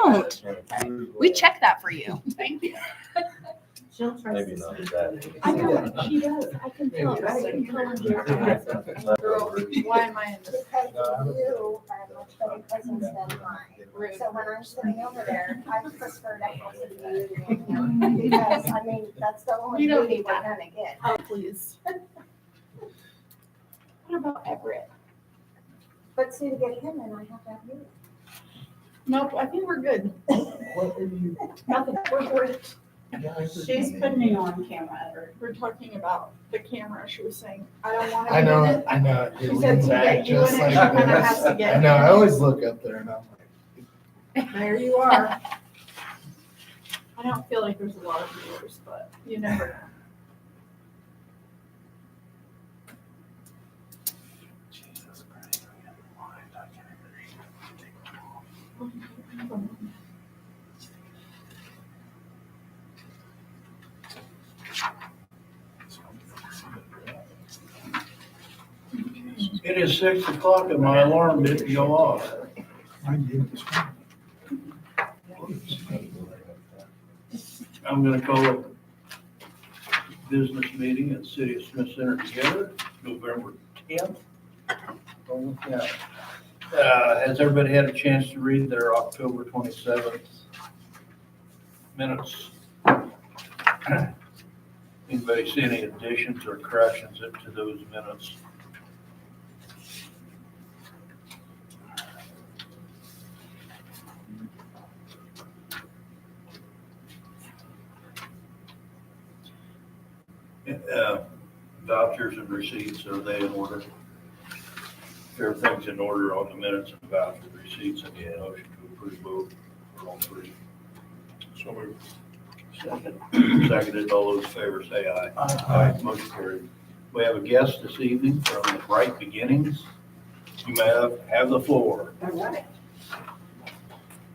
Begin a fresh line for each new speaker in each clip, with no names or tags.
Don't. We check that for you.
Thank you.
She'll try
Maybe
to
not
sneak
that.
in.
I know, she does. I can tell. I can tell when you're girl, why am I in this?
Because you are much better cousins than mine. So when I'm sitting over there, I prefer to have you than him. Because, I mean, that's the only
You don't
beauty
need
we're
that.
gonna get.
Oh, please. What about Everett?
But see, to get him in, I have to have you.
Nope, I think we're good.
What are you?
Nothing, we're,
She's putting me on camera, Everett.
we're talking about the camera. She was saying, I don't want to.
I know it, I know it.
She
It
said
leans
to
back
get you in
just
it,
like
she kinda
this.
has to get
I know,
in
I
it.
always look up there and I'm like,
There you are. I don't feel like there's a lot of viewers, but you never know.
Jesus Christ, I'm getting blind. I can't even take one off.
It is 6 o'clock and my alarm didn't go off.
Mine did this one.
I'm gonna call it business meeting at City of Smith Center together, November 10th. Oh, yeah. Has everybody had a chance to read their October 27th minutes? Anybody see any additions or corrections to those minutes? Vouchers and receipts, are they in order? If everything's in order on the minutes and vouchers and receipts, I need a motion to approve both or all three. So moved. Second. Seconded, all those in favor say aye. Aye. Motion carried. We have a guest this evening from the Bright Beginnings. You may have the floor.
All right. I'm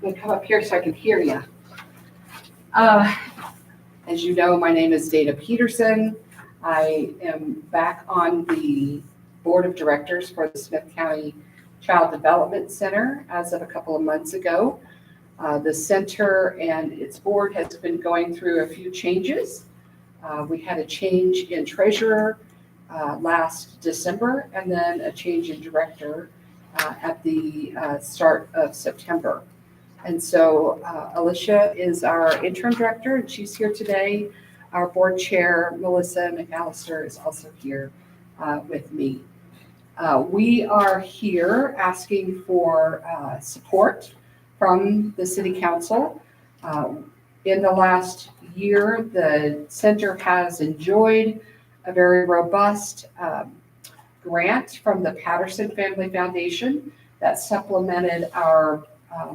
gonna come up here so I can hear you. As you know, my name is Dana Peterson. I am back on the board of directors for the Smith County Child Development Center as of a couple of months ago. The center and its board has been going through a few changes. We had a change in treasurer last December, and then a change in director at the start of September. And so Alicia is our interim director, and she's here today. Our board chair, Melissa McAllister, is also here with me. We are here asking for support from the city council. In the last year, the center has enjoyed a very robust grant from the Patterson Family Foundation that supplemented our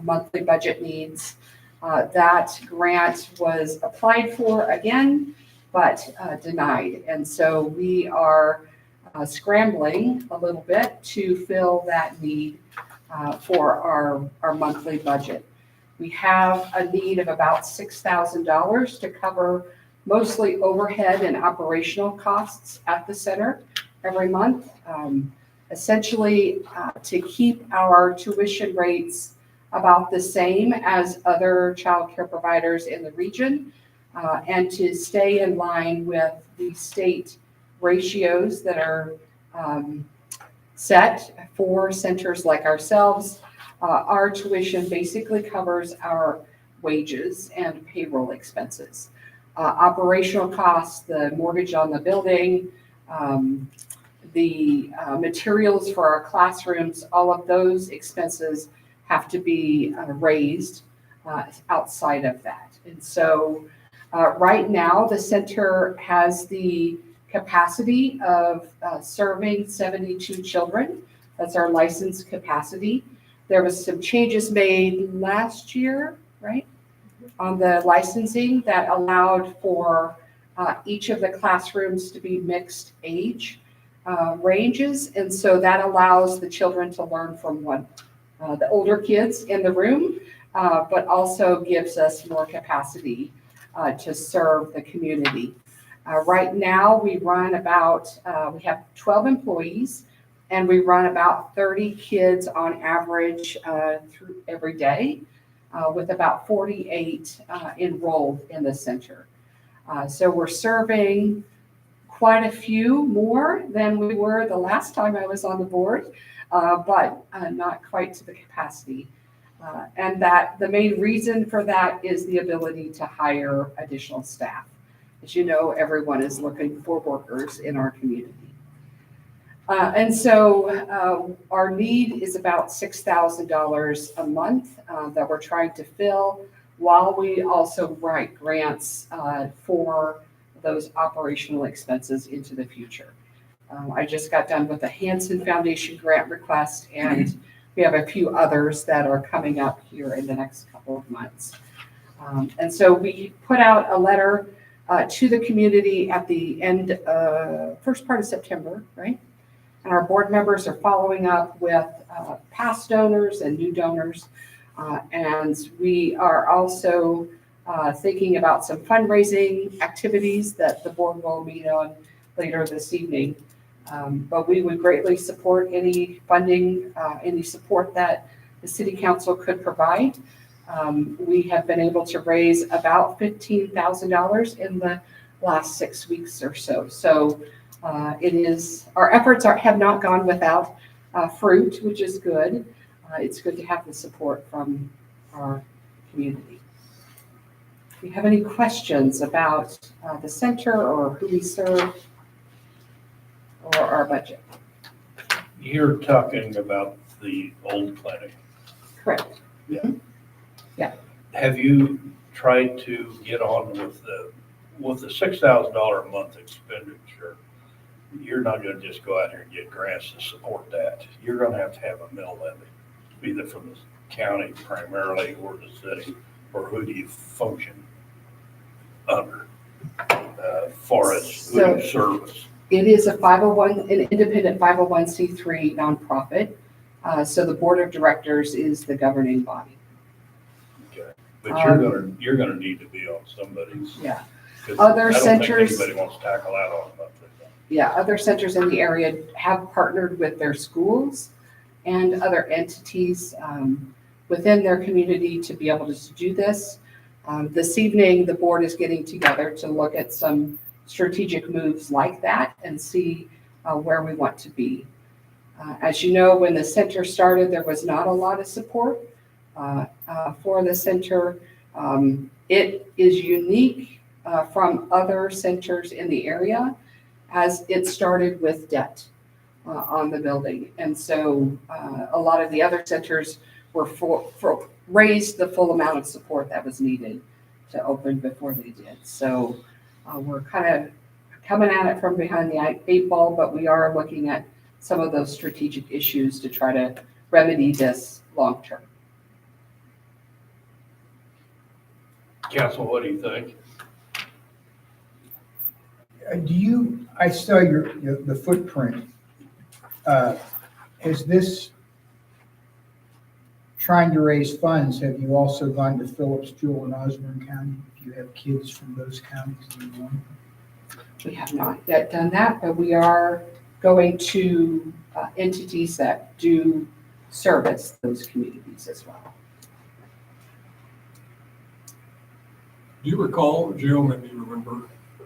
monthly budget needs. That grant was applied for again, but denied. And so we are scrambling a little bit to fill that need for our monthly budget. We have a need of about $6,000 to cover mostly overhead and operational costs at the center every month. Essentially, to keep our tuition rates about the same as other child care providers in the region, and to stay in line with the state ratios that are set for centers like ourselves. Our tuition basically covers our wages and payroll expenses. Operational costs, the mortgage on the building, the materials for our classrooms, all of those expenses have to be raised outside of that. And so right now, the center has the capacity of serving 72 children. That's our licensed capacity. There was some changes made last year, right, on the licensing that allowed for each of the classrooms to be mixed age ranges. And so that allows the children to learn from the older kids in the room, but also gives us more capacity to serve the community. Right now, we run we have 12 employees, and we run about 30 kids on average through every day. with about 48 enrolled in the center. So we're serving quite a few more than we were the last time I was on the board, but not quite to the capacity. And that the main reason for that is the ability to hire additional staff. As you know, everyone is looking for workers in our community. And so our need is about $6,000 a month that we're trying to fill, while we also write grants for those operational expenses into the future. I just got done with the Hanson Foundation grant request, and we have a few others that are coming up here in the next couple of months. And so we put out a letter to the community at the end, first part of September, right? And our board members are following up with past donors and new donors. And we are also thinking about some fundraising activities that the board will meet on later this evening. But we would greatly support any funding, any support that the city council could provide. We have been able to raise about $15,000 in the last 6 weeks or so. So our efforts have not gone without fruit, which is good. It's good to have the support from our community. Do you have any questions about the center or who we serve or our budget?
You're talking about the old clinic.
Correct.
Have you tried to get on with the $6,000 a month expenditure? You're not gonna just go out here and get grants to support that. You're gonna have a mill levy, either from the county primarily or the city, or who do you function under, far as who you service?
It is an independent 501c3 nonprofit. So the board of directors is the governing body.
Okay. But you're gonna need to be on somebody's.
Yeah.
'Cause
Other
I don't
centers-
think anybody wants to tackle that on a monthly thing.
Yeah, other centers in the area have partnered with their schools and other entities within their community to be able to do this. This evening, the board is getting together to look at some strategic moves like that and see where we want to be. As you know, when the center started, there was not a lot of support for the center. It is unique from other centers in the area, as it started with debt on the building. And so a lot of the other centers were raised the full amount of support that was needed to open before they did. So we're kind of coming at it from behind the 8 ball, but we are looking at some of those strategic issues to try to remedy this long term.
Council, what do you think?
I saw the footprint. Is this trying to raise funds? Have you also gone to Phillips, Jewell, and Osborne County? If you have kids from those counties in the room?
We have not yet done that, but we are going to entities that do service those communities as well.
Do you recall, Jill, maybe you remember,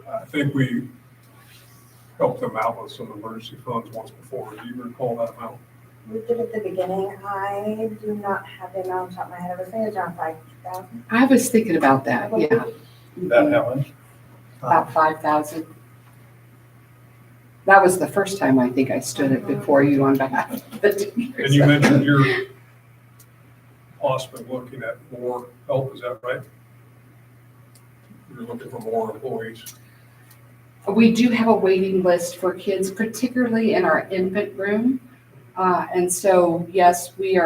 I think we helped them out with some emergency funds once before. Do you recall that amount?
We did at the beginning. I do not have the amount on top of my head. I was thinking it was around 5,000.
I was thinking about that, yeah.
About how much?
About 5,000. That was the first time I think I stood it before you on behalf of the team.
And you mentioned you're possibly looking at more help, is that right? You're looking for more employees.
We do have a waiting list for kids, particularly in our infant room. And so, yes, we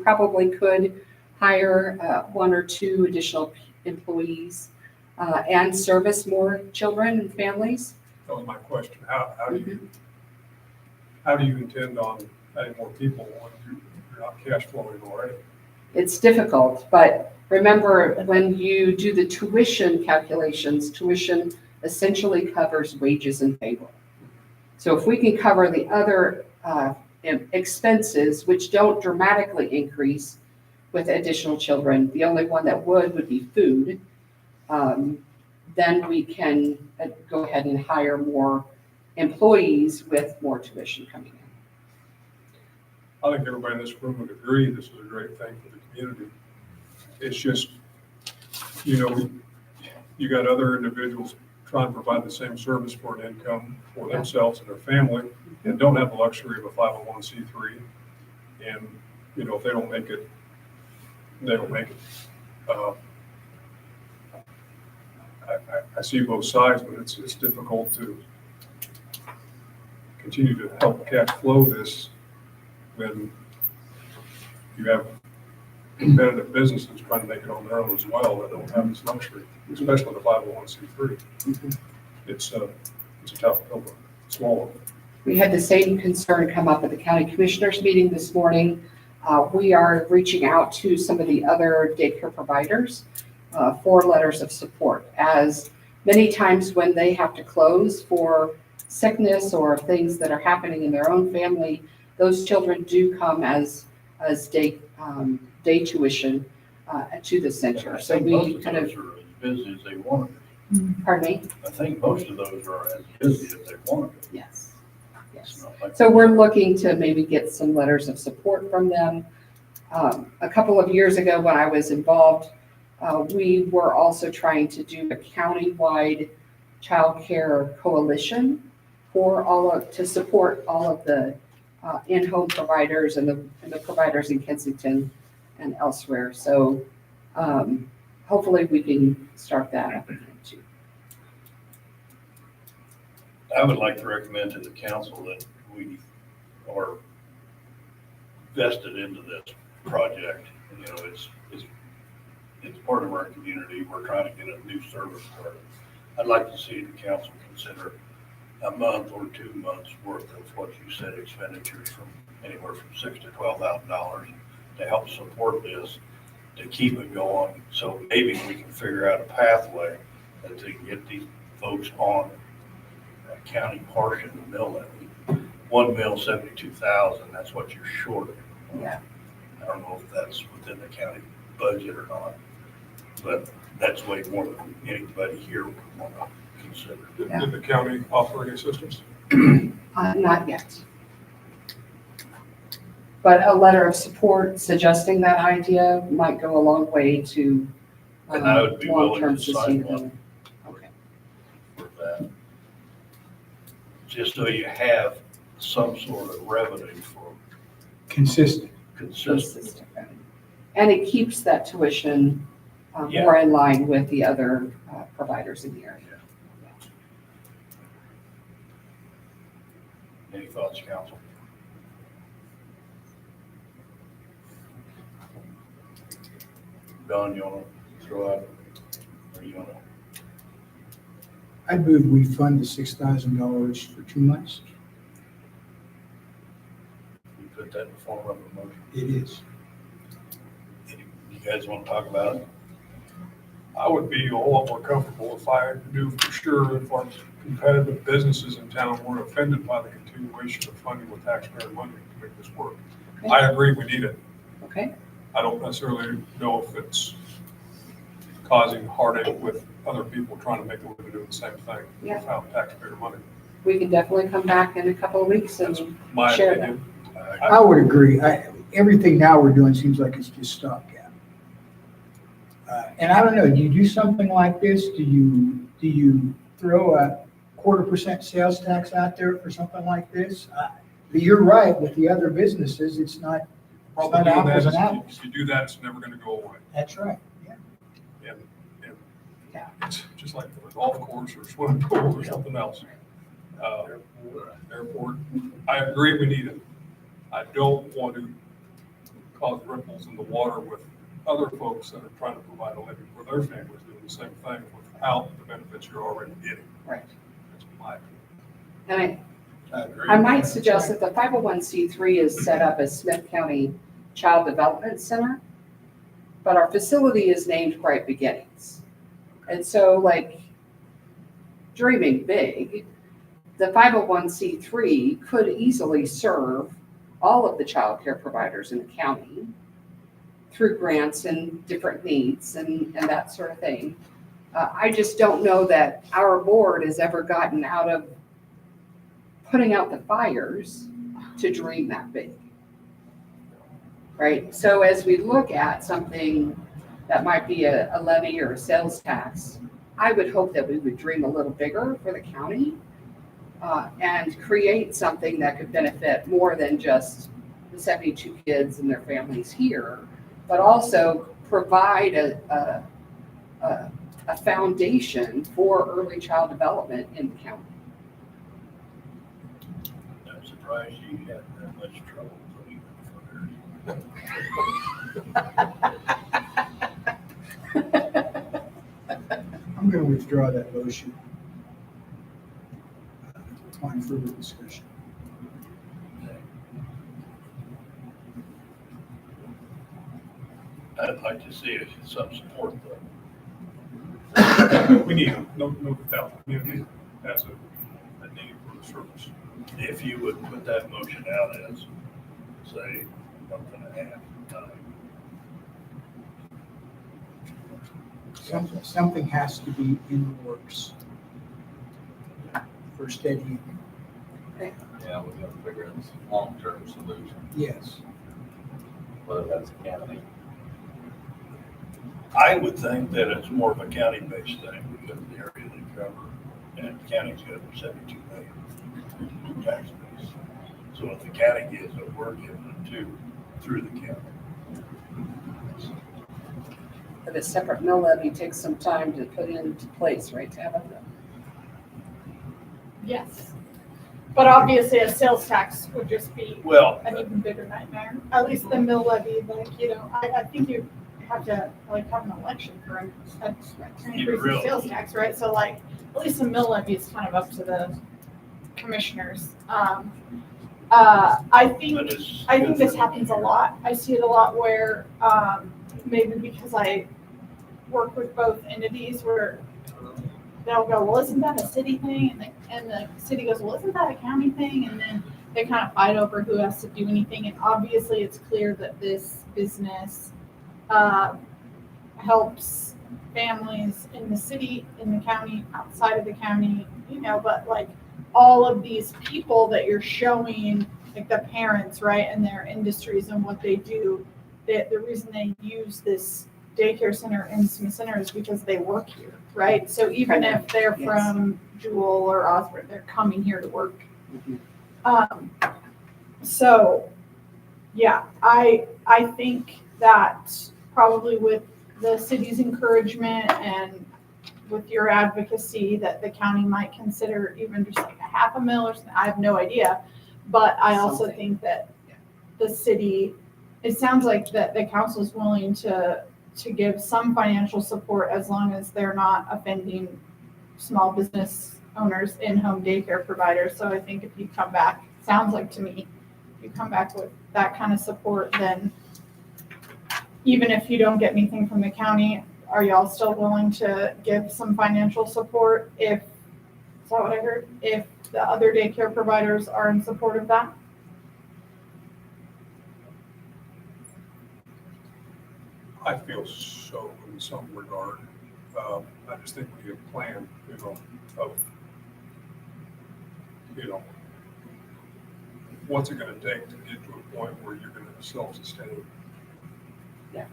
probably could hire 1 or 2 additional employees and service more children and families.
That was my question. How do you intend on adding more people when you're not cash flowing already?
It's difficult, but remember, when you do the tuition calculations, tuition essentially covers wages and payroll. So if we can cover the other expenses, which don't dramatically increase, with additional children. The only one that would be food. Then we can go ahead and hire more employees with more tuition coming in.
I think everybody in this room would agree this is a great thing for the community. It's just, you know, you got other individuals trying to provide the same service for an income for themselves and their family and don't have the luxury of a 501c3. And, you know, if they don't make it, they don't make it. I see both sides, but it's difficult to continue to help cash flow this when you have competitive businesses trying to make it on their own as well that don't have this luxury, especially the 501c3. It's a tough pill to swallow.
We had the same concern come up at the county commissioners meeting this morning. We are reaching out to some of the other daycare providers for letters of support, as many times when they have to close for sickness or things that are happening in their own family, those children do come as day tuition to the center.
I
So
think most
we
of
kind of,
those are as busy as they want to
pardon me?
be. I think most of those are as busy as they want to be.
Yes, yes.
It's not like-
So we're looking to maybe get some letters of support from them. A couple of years ago when I was involved, we were also trying to do a countywide childcare coalition to support all of the in-home providers and the providers in Kensington and elsewhere. So hopefully we can start that up again too.
I would like to recommend to the council that we are vested into this project. You know, it's part of our community. We're trying to get a new service started. I'd like to see the council consider a month or 2 months worth of what you said expenditures from anywhere from $6,000 to $12,000 to help support this, to keep it going. So maybe we can figure out a pathway to get these folks on a county portion of the mill levy. One mill, 72,000, that's what you're short of.
Yeah.
I don't know if that's within the county budget or not, but that's way more than anybody here would want to consider.
Did the county offer any assistance?
Not yet. But a letter of support suggesting that idea might go a long way to
And I would be willing
long-term
to sign
sustainability. Okay.
for that. Just so you have some sort of revenue for
Consistent.
consistent.
And it keeps that tuition
Yeah.
more in line with the other providers in the area.
Any thoughts, council? Don, you want to throw out, or you want to?
I move we fund the $6,000 for 2 months.
We put that in the form of a motion.
It is.
You guys want to talk about it?
I would be a whole lot more comfortable if I knew for sure if our competitive businesses in town weren't offended by the continuation of funding with taxpayer money to make this work.
Okay.
I agree we need it.
Okay,
I don't necessarily know if it's causing heartache with other people trying to make a living doing the same thing
Yeah.
without taxpayer money.
we can definitely come back in a couple of weeks
That's
and
my
share
opinion.
I would agree. Everything now we're doing seems like it's just stopgap. And I don't know, do you do something like this? Do you throw a 0.25% sales tax out there for something like this? But you're right, with the other businesses, it's not
Problem doing
apples
that
and
is
apples.
if you do that, it's never going to go away.
That's right, yeah.
And
Yeah.
it's just like a golf course or swimming pool or something else. Airport, I agree we need it. I don't want to cause ripples in the water with other folks that are trying to provide a living for their families doing the same thing without the benefits you're already getting.
right.
That's my opinion.
And
I agree.
I might suggest that the 501c3 is set up as Smith County Child Development Center, but our facility is named Bright Beginnings. And so, like, dreaming big, the 501c3 could easily serve all of the child care providers in the county through grants and different needs and that sort of thing. I just don't know that our board has ever gotten out of putting out the fires to dream that big. Right? So as we look at something that might be a levy or a sales tax, I would hope that we would dream a little bigger for the county and create something that could benefit more than just the 72 kids and their families here, but also provide a foundation for early child development in the county.
I'm surprised you had that much trouble putting
I'm going to withdraw that motion. On further discussion.
I'd like to see some support though.
We need no doubt the community as a need for the service.
If you would put that motion out as, say, $1.5.
Something has to be in the works for steady.
Yeah, we gotta figure out some long-term solution,
Yes.
whether that's county.
I would think that it's more of a county-based thing because of the area they cover, and the county's got 72 million tax base. So if the county gives it, we're giving it too, through the county.
But a separate mill levy takes some time to put into place, right, Tabitha?
Yes. But obviously a sales tax would just be
Well,
an even bigger nightmare. At least the mill levy, like, I think you have to like have an election for an increase in sales tax, right? So like, at least the mill levy is kind of up to the commissioners. I think
but it's.
this happens a lot. I see it a lot where, maybe because I work with both entities where they'll go, well, isn't that a city thing? And the city goes, well, isn't that a county thing? And then they kind of fight over who has to do anything. And obviously it's clear that this business helps families in the city, in the county, outside of the county, but like all of these people that you're showing, like the parents, right, and their industries and what they do, the reason they use this daycare center in Smith Center is because they work here, right? So even if they're
Yes.
from Jewel or Osborne, they're coming here to work.
Mhm.
So, yeah, I think that probably with the city's encouragement and with your advocacy that the county might consider even just like a half a mil or something, I have no idea. But I also
Something.
think that the city, it sounds like that the council is willing to give some financial support as long as they're not offending small business owners, in-home daycare providers. So I think if you come back, sounds like to me, you come back with that kind of support, then even if you don't get anything from the county, are y'all still willing to give some financial support if, is that what I heard? If the other daycare providers are in support of that?
I feel so in some regard. I just think we need a plan, of, what's it gonna take to get to a point where you're gonna self-sustain?
Yeah.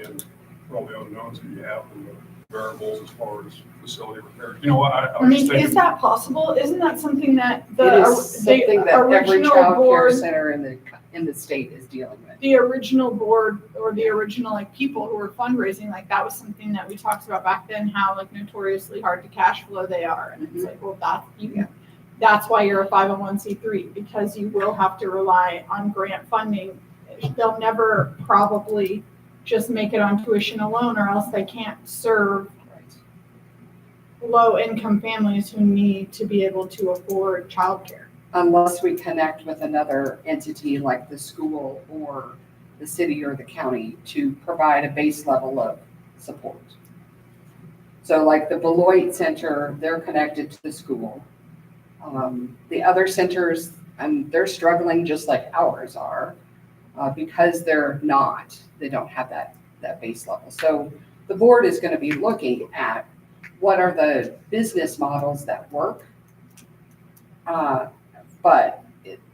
And for all the unknowns that you have and the variables as far as facility repairs, I
I
was
mean,
just thinking.
is that possible? Isn't that something that
It
the
is something that every
original
child care
board,
center in the state is dealing with.
the original board or the original like people who were fundraising, like that was something that we talked about back then, how like notoriously hard to cash flow they are. And it's like, well, that's why you're a 501c3, because you will have to rely on grant funding. They'll never probably just make it on tuition alone, or else they can't serve low income families who need to be able to afford childcare.
Unless we connect with another entity like the school or the city or the county to provide a base level of support. So like the Beloit Center, they're connected to the school. The other centers, they're struggling just like ours are. because they're not, they don't have that base level. So the board is going to be looking at what are the business models that work. But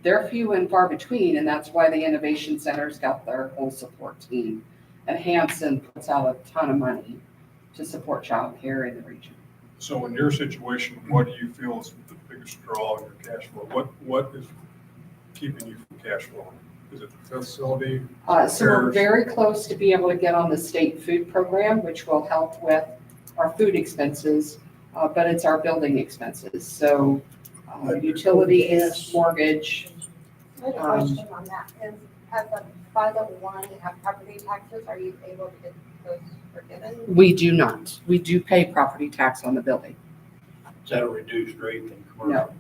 they're few and far between, and that's why the Innovation Center's got their whole support team. And Hanson puts out a ton of money to support childcare in the region.
So in your situation, what do you feel is the biggest draw on your cash flow? What is keeping you from cash flowing? Is it the facility?
So we're
Repairs?
very close to be able to get on the state food program, which will help with our food expenses, but it's our building expenses. So utilities, mortgage.
I had a question on that. Is, as a 501, you have property taxes, are you able to get those forgiven?
We do not. We do pay property tax on the building.
Is that a reduced rate than commercial?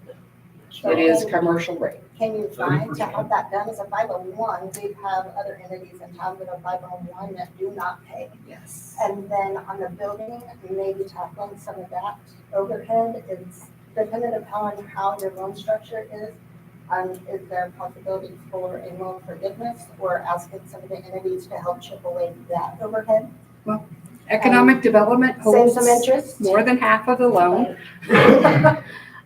It is commercial rate.
Can you find to
30%.
have that done as a 501? We have other entities in town that are 501 that do not pay.
Yes.
And then on the building, maybe tackling some of that overhead is dependent upon how your loan structure is. Is there a possibility for a loan forgiveness or asking some of the entities to help chip away that overhead?
Economic development
Save
holds
some interest?
more than half of the loan.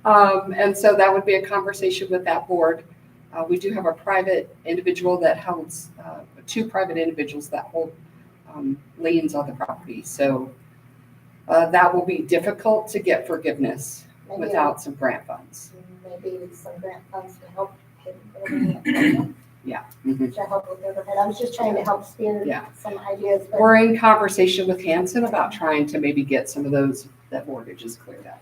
And so that would be a conversation with that board. We do have a private individual that holds, two private individuals that hold liens on the property. So that will be difficult to get forgiveness
Maybe-
without some grant funds.
Maybe some grant funds to help pay the building.
Yeah.
To help with overhead. I was just trying to help steer
Yeah.
some ideas, but
We're in conversation with Hanson about trying to maybe get some of that mortgages cleared up.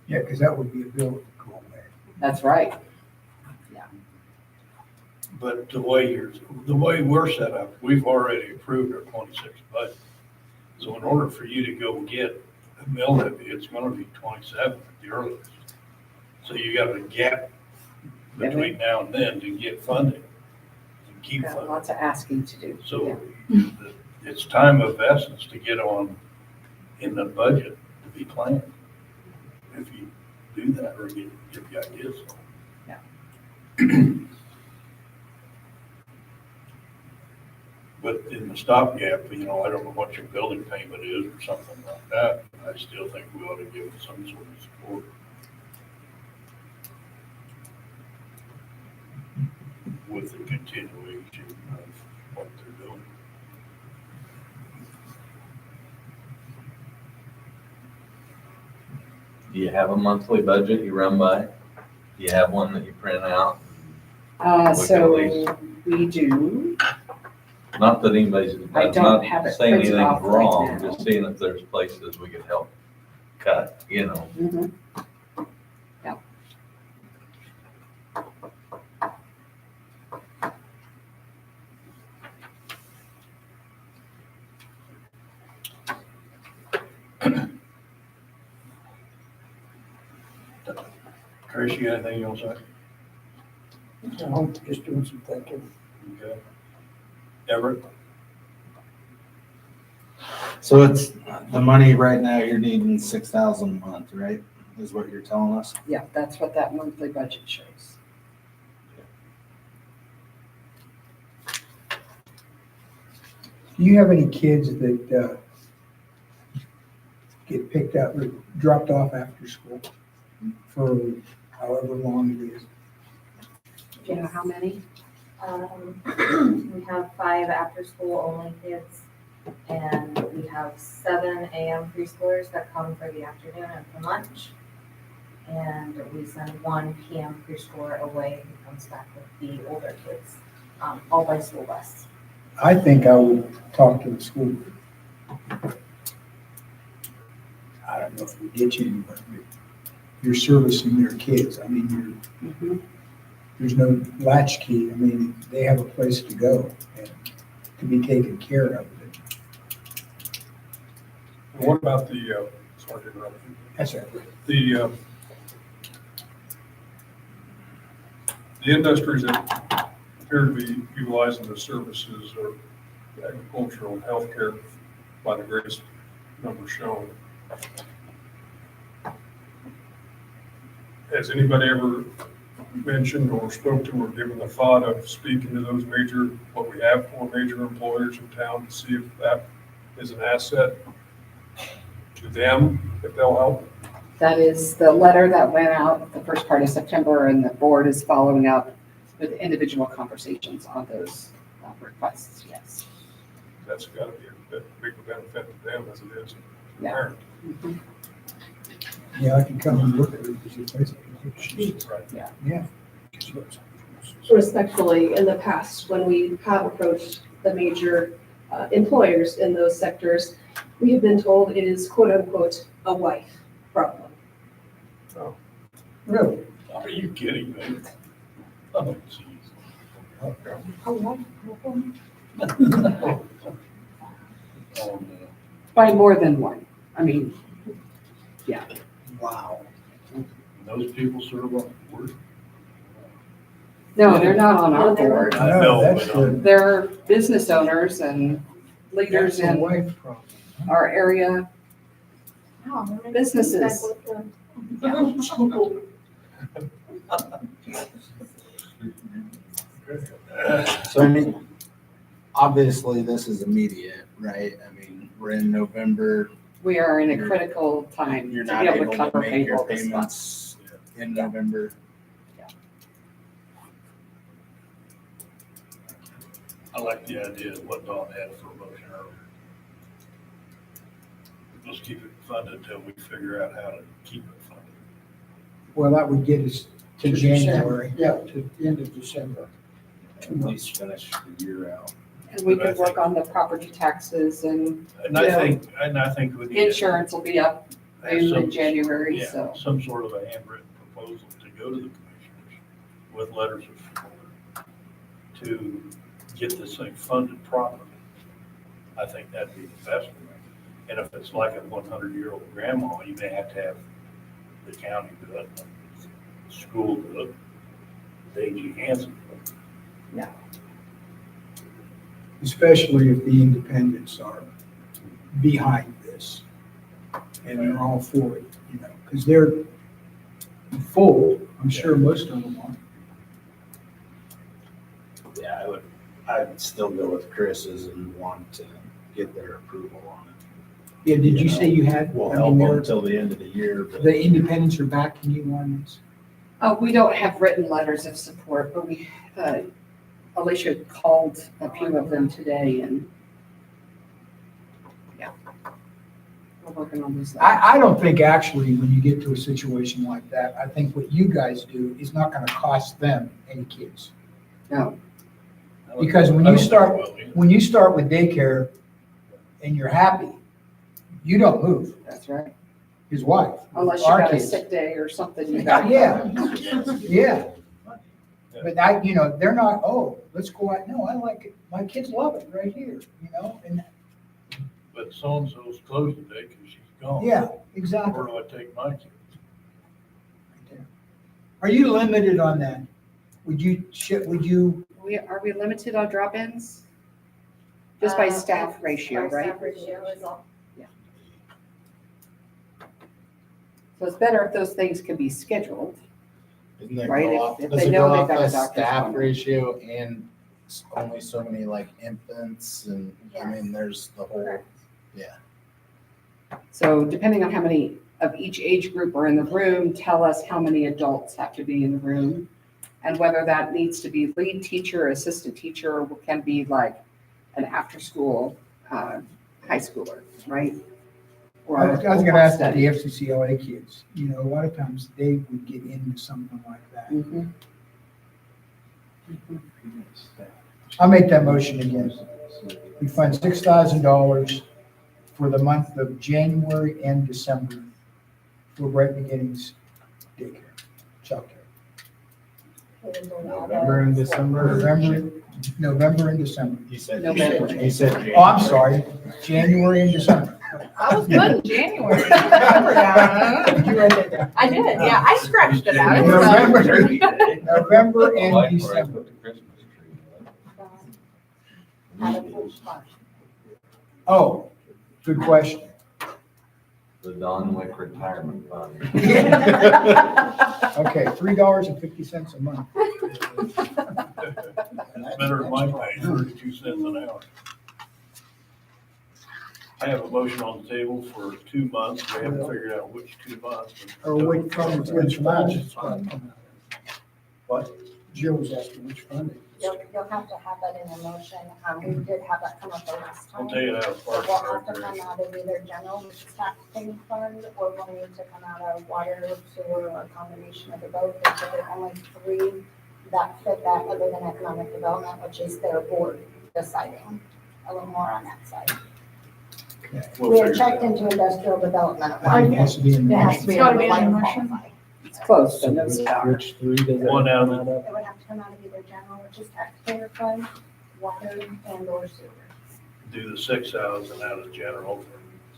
Yeah, because that would be a bill to go away.
That's right.
But the way we're set up, we've already approved our 26 budget. So in order for you to go get a mill levy, it's gonna be 27 at the earliest. So you got a gap between now and then to get funding and keep
Got
funding.
lots of asking to do.
So it's time of essence to get on in the budget to be planned. If you do that or give you ideas.
Yeah.
But in the stopgap, I don't know what your building payment is or something like that. I still think we ought to give it some sort of support. With the continuation of what they're doing.
Do you have a monthly budget you run by? Do you have one that you print out? We can at
So
least-
we do.
Not that anybody's,
I
I'm
don't
not
have it
saying
printed
anything's
off right
wrong,
now.
just seeing if there's places we could help cut,
Mhm. Yeah.
Tracy, anything else?
I'm just doing some thinking.
Okay. Everett?
So it's, the money right now, you're needing 6,000 a month, right? Is what you're telling us?
Yeah, that's what that monthly budget shows.
Do you have any kids that get picked up or dropped off after school for however long it is?
Do you know how many?
We have 5 after-school only kids, and we have 7 a.m. preschoolers that come for the afternoon and for lunch. And we send 1 p.m. preschooler away who comes back with the older kids, all by school bus.
I think I would talk to the school. I don't know if we get you, but you're servicing their kids. I mean, there's no latchkey. I mean, they have a place to go and to be taken care of.
And what about sorry to interrupt you.
That's it.
The industries that appear to be utilizing the services are agricultural and healthcare by the greatest number shown. Has anybody ever mentioned or spoke to or given the thought of speaking to those what we have for major employers in town to see if that is an asset to them, if they'll help?
That is the letter that went out the first part of September, and the board is following up with individual conversations on those requests, yes.
That's gotta be a big benefit to them as it is to the
Yeah.
parent.
Mhm.
Yeah, I can come and look at it, because it's basically.
Right.
Yeah.
Respectfully, in the past, when we have approached the major employers in those sectors, we have been told it is quote unquote a wife problem.
Really?
Are you kidding me? Oh, jeez. Oh, no.
By more than one. I mean,
Wow.
And those people serve on the board?
no, they're not on our board.
I
No,
know,
that's
but,
the,
They're business owners and leaders
that's the
in
wife problem.
our area.
Wow, they're making
Businesses.
feedback with
So I mean, obviously this is immediate, right? I mean, we're in November.
We are in a critical time to
You're
be
not
able to
able to
cover
make your
payroll this month.
payments in November.
I like the idea of what Dawn had for a motion earlier. Let's keep it funded until we figure out how to keep it funded.
Well, that would get us to
To
January.
Yeah, to the end of December.
At least finish the year out.
And we could work on the property taxes, and
And I think we need. to
insurance will be up
have
in
some-
January,
Yeah,
so.
some sort of a handwritten proposal to go to the commissioners with letters of support to get this thing funded properly. I think that'd be the best way. And if it's like a 100-year-old grandma, you may have to have the county do it, the school do it, Daisy Hanson.
Especially if the independents are behind this and they're all for it, you know, because they're full. I'm sure most of them are.
Yeah, I'd still go with Chris's and want to get their approval on it.
Yeah, did you say you had,
We'll
I
help
mean,
them
they're-
until the end of the year, but
the independents are backing you on this?
We don't have written letters of support, but we, Alicia called a few of them today, and we're working on these.
I don't think actually, when you get to a situation like that, I think what you guys do is not gonna cost them any kids.
No,
Because when
I
you
don't think
start,
it will either.
when you start with daycare and you're happy, you don't move,
that's right.
his wife.
Unless you
our
got a
kids.
sick day or something, you got.
Yeah, yeah. But they're not, oh, let's go out, no, I like it, my kids love it right here, you know, and,
But so-and-so's closed today because she's gone.
yeah, exactly.
Where do I take my kids?
Are you limited on that? Would you,
Are we limited on drop-ins? Just by staff ratio,
Our
right?
staff ratio is all.
So it's better if those things can be scheduled.
isn't it
Right,
go
if-
off,
if
does
they
it
know
go
they've
off
got a
a
doctor's
staff
appointment.
ratio and only so many like infants and, I
Yes.
mean, there's the whole,
Correct.
So depending on how many of each age group are in the room, tell us how many adults have to be in the room. And whether that needs to be lead teacher, assistant teacher, or can be like an after-school high schooler, right?
I was gonna ask that
study.
the FCCLA kids, you know, a lot of times they would get into something like that.
Mhm.
I'll make that motion again. We fund $6,000 for the month of January and December for Bright Beginnings daycare, childcare.
November and December.
November and December.
You said.
November.
You said.
Oh, I'm sorry, January and December.
I was good in January. Remember that.
Did you write that down?
I did, yeah, I scratched it out.
November and December. Oh, good question.
The Donwick Retirement Fund.
Okay, $3.50 a month.
Better than my pay, 32 cents an hour. I have a motion on the table for 2 months. We haven't figured out which 2 months.
Or which fund, which fund?
What?
Jill was asking which fund.
You'll have to have that in your motion. We did have that come up the last
I'll
time.
tell you that as
It
far
will
as
have to
director.
come out of either general, which is taxpaying fund, or will need to come out of water, sewer, or a combination of the both. Because there are only 3 that fit that other than economic development, which is their board deciding a little more on that side.
We'll
We had
figure
checked
it out.
into industrial development at
It
one
has to be in
It
the
has
motion.
to be
It's gotta
in
be
the
in the
line
motion.
qualified.
It's close, but no cigar.
Which 3 does it
One out
come
of
out of?
It would have to come out of either general, which is taxpayer fund, water, and or sewer.
Do the 6,000 out of general, and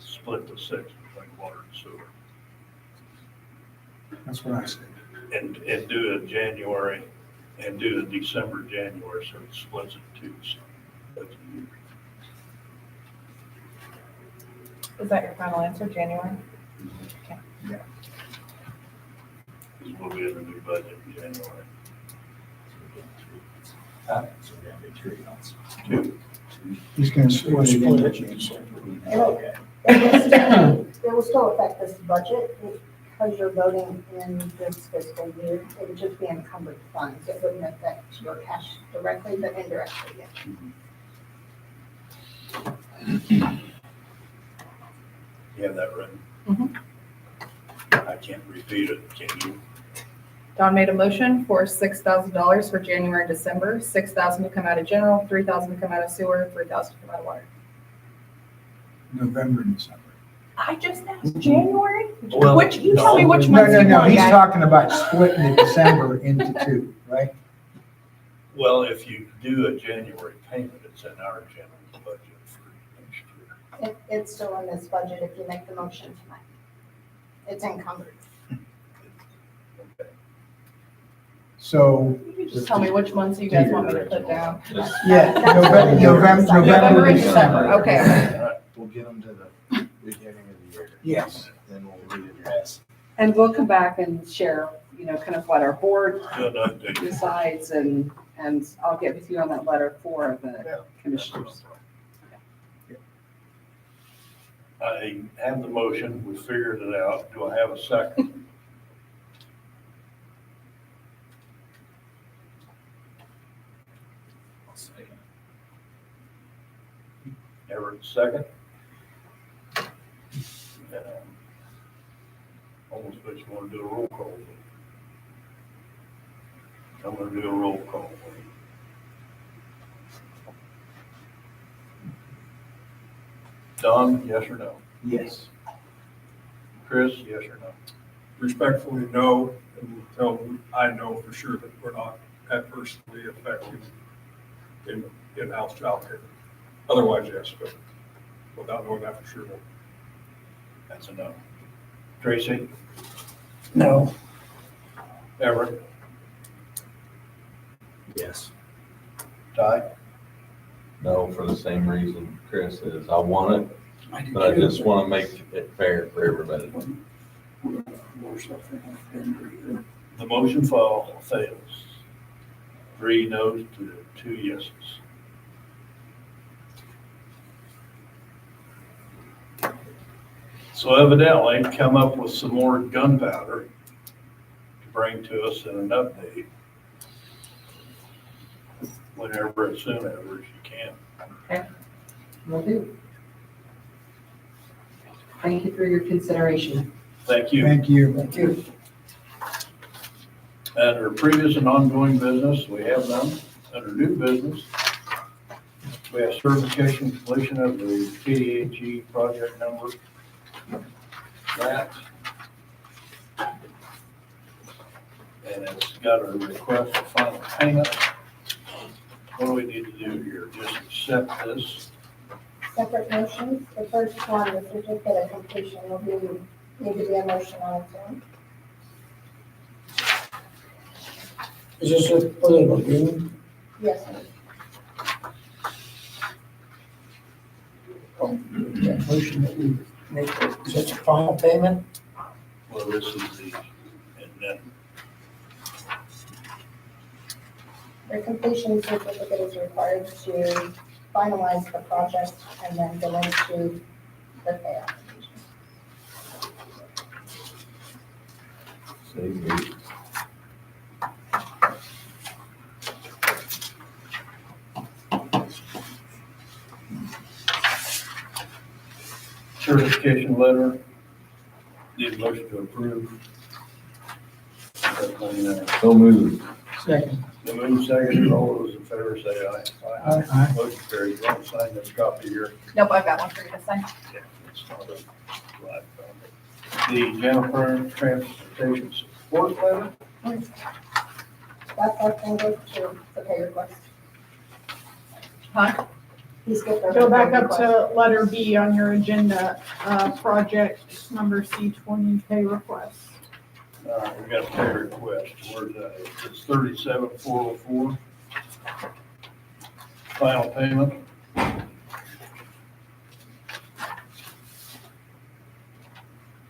split the 6 between water and sewer.
That's what I said.
And do it January, and do it December, January, so it splits it 2. So that's a year.
Is that your final answer, January?
Because we'll be in the new budget in January. Two.
He's gonna split it into
It will still affect this budget because you're voting in this fiscal year. It would just be encumbered funds. It wouldn't affect your cash directly, but indirectly, yes.
You have that written?
Mhm.
I can't repeat it, can you?
Don made a motion for $6,000 for January, and December, 6,000 to come out of general, 3,000 to come out of sewer, 3,000 to come out of water.
November and December.
I just asked January?
Well,
Which, you tell me which
No,
months
no,
you
no,
want,
he's
guys.
talking about splitting the December into 2, right?
Well, if you do a January payment, it's in our general budget for next year.
It's still in this budget if you make the motion tonight. It's encumbered.
Okay.
So,
You just tell me which months you guys want me to put down.
Just-
yeah,
That's
November,
what you're
November,
deciding.
November,
and
December.
Okay.
All right.
We'll get them to the beginning of the year.
Yes.
Then we'll readdress.
And we'll come back and share, kind of what our board
Do an update.
decides, and I'll get with you on that letter for the commissioners.
I have the motion, we figured it out. Do I have a second? Everett, second? Almost makes you want to do a roll call. I'm gonna do a roll call. Don, yes or no?
Yes.
Chris, yes or no?
Respectfully, no, until I know for sure that we're not adversely affecting in-house childcare. Otherwise, yes, but without knowing that for sure, no.
That's a no. Tracy,
No.
Everett,
Yes.
Ty?
No, for the same reason Chris is. I want it, but I just want to make it fair for everybody.
The motion fails. 3 noes to 2 yeses. So evidently, come up with some more gunpowder to bring to us in an update. Whenever, as soon as you can.
Will do. Thank you for your consideration.
Thank you.
Thank you.
Thank you.
Under previous and ongoing business, we have none. Under new business, we have certification completion of the KDHE project number. That. And it's got a request for final payment. What do we need to do here? Just accept this.
Separate motions. The first one, the certificate of completion, will need to be a motion on its own.
Is this for the lagoon?
Yes.
That motion that we Is this the final payment?
Well, this is the, and then
Their completion certificate is required to finalize the project and then go into the payout.
Save me.
certification letter, need a motion to approve.
So moved.
Second.
The move second, all those in favor say aye.
Aye.
Motion carries. You want to sign this copy here?
Nope, I've got one for you to sign.
Yeah, it's not a black copy. The Jennifer Transportation Support Letter,
That's our finger to the pay request.
Huh?
He skipped over.
Go
the
back
pay
up
request.
to letter B on your agenda, project number C20 pay request.
we got a pay request, where's that? It's 37,404. Final payment.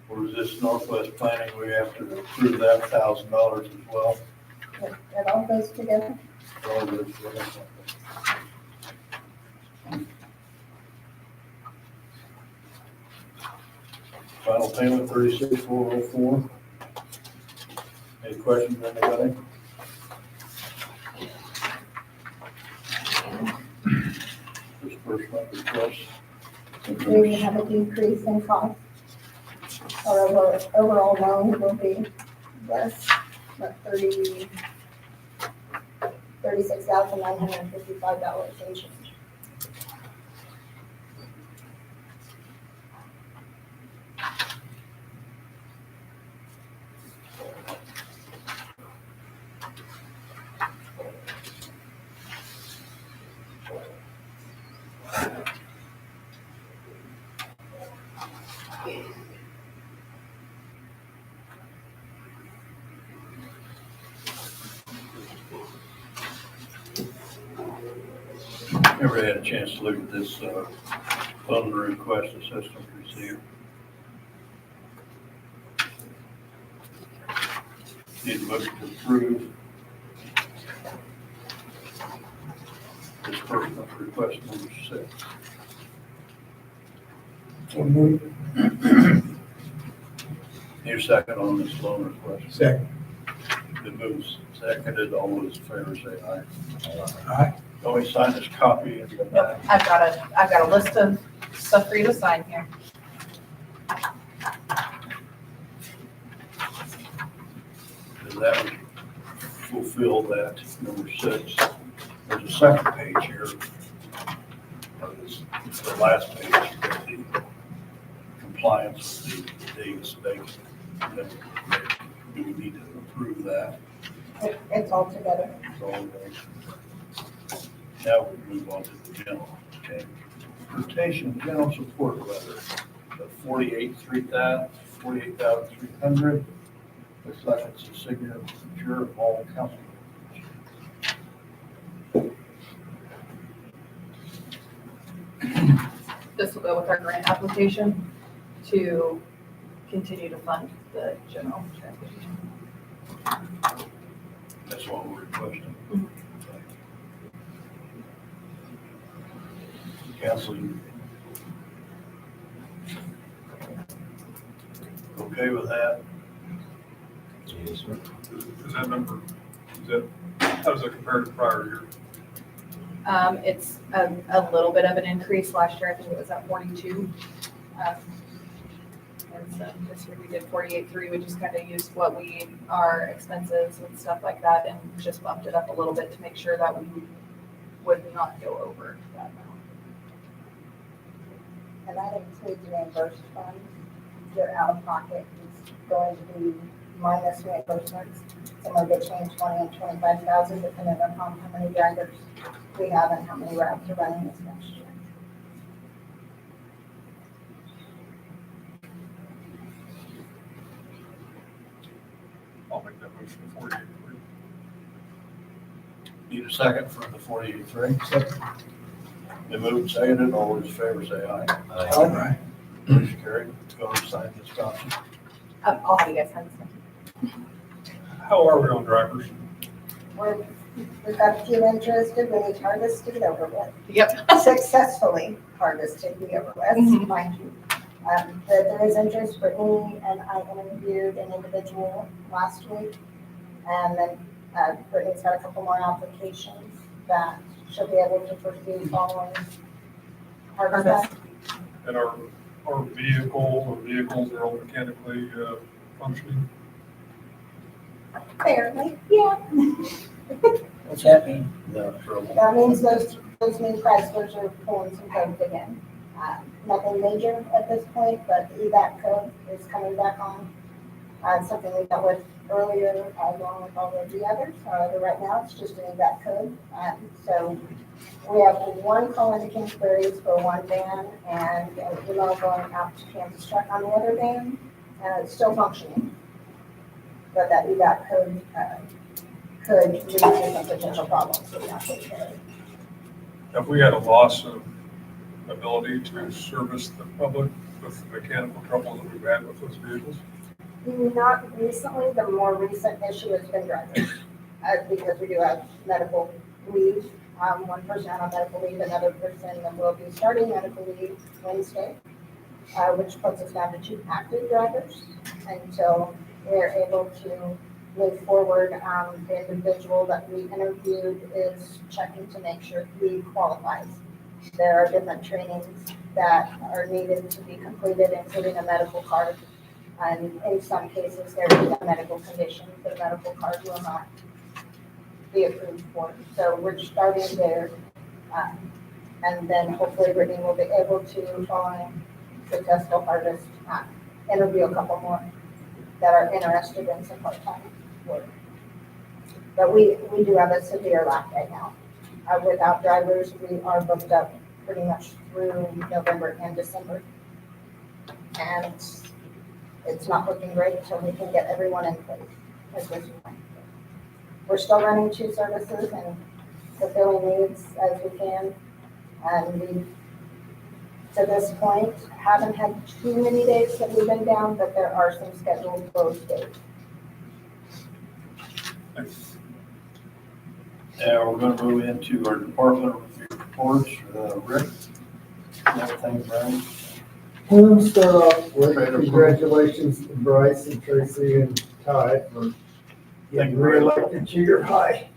Or is this Northwest Planning, we have to approve that $1,000 as well?
It all goes together.
All this, Final payment 36,404. Any questions, anybody? Disbursement request.
We have a decrease in cost. Our overall loan will be less, but $36,955 in change.
Everybody had a chance to look at this fund request assistance receipt? Need a motion to approve disbursement request number 6.
So moved.
Need a second on this loan request?
Second.
It moves seconded, all those in favor say aye.
Aye.
Always sign this copy in the back.
I've got a list of stuff for you to sign here.
Does that fulfill that number 6? There's a second page here. The last page, the compliance with the Davis Bacon. Do we need to approve that?
It's all together.
It's all there. Now we move on to the general. Okay. Transportation general support letter, the 48,300. Looks like it's a signature of all council members.
This will go with our grant application to continue to fund the general transportation.
That's what we're requesting. Council, you okay with that?
Yes, sir.
Is that number, how does that compare to prior year?
It's a little bit of an increase. Last year, I think it was at 42. And so this year we did 48.3. We just kind of used what our expenses and stuff like that and just bumped it up a little bit to make sure that we would not go over that amount.
And that includes reimbursed funds. Your out-of-pocket is going to be minus reimbursements. Some of it change 20 and 25,000 depending upon how many drivers we have and how many routes are running this next year.
I'll make that motion for 48.3.
Need a second for the 48.3? Second. Been moved and seconded, all those in favor say aye.
Aye.
Motion carried. Let's go and sign this document.
I'll have you guys sign this.
How are we on drivers?
We've got a few interested, we need to harvest to get over with.
Yep.
Successfully harvested to be over with, mind you. But there is interest. Brittany and I interviewed an individual last week. And then Brittany's got a couple more applications that she'll be able to pursue following harvest.
And our vehicles are all mechanically functioning?
Fairly, yeah.
What's happening?
No trouble.
That means those new Chryslers are pulling some codes again. Nothing major at this point, but the EVAC code is coming back on. Something we dealt with earlier along with all of the others. But right now it's just an EVAC code. So we have one call into Kingsbury's for one van and an email going out to Kansas Truck on the other van. It's still functioning. But that EVAC code could lead to some potential problems with that code.
Have we had a loss of ability to service the public with the mechanical trouble that we've had with those vehicles?
Not recently. The more recent issue has been drivers, because we do have medical leave. One person out on medical leave, another person will be starting medical leave Wednesday, which puts us down to 2 active drivers until we're able to move forward. The individual that we interviewed is checking to make sure he qualifies. There are different trainings that are needed to be completed, including a medical card. And in some cases, there is a medical condition that a medical card will not be approved for. So we're starting there. And then hopefully Brittany will be able to, following successful harvest, interview a couple more that are interested in some part-time work. But we do have a severe lack right now. Without drivers, we are booked up pretty much through November and December. And it's not looking great until we can get everyone in place at this point. We're still running 2 services and fulfilling needs as we can. And we, to this point, haven't had too many days that we've been down, but there are some scheduled closed days.
Now, we're gonna move into our department reports. Rick, anything, Brian?
We're going to start off with congratulations to Bryce and Tracy and Ty for getting reelected to your high.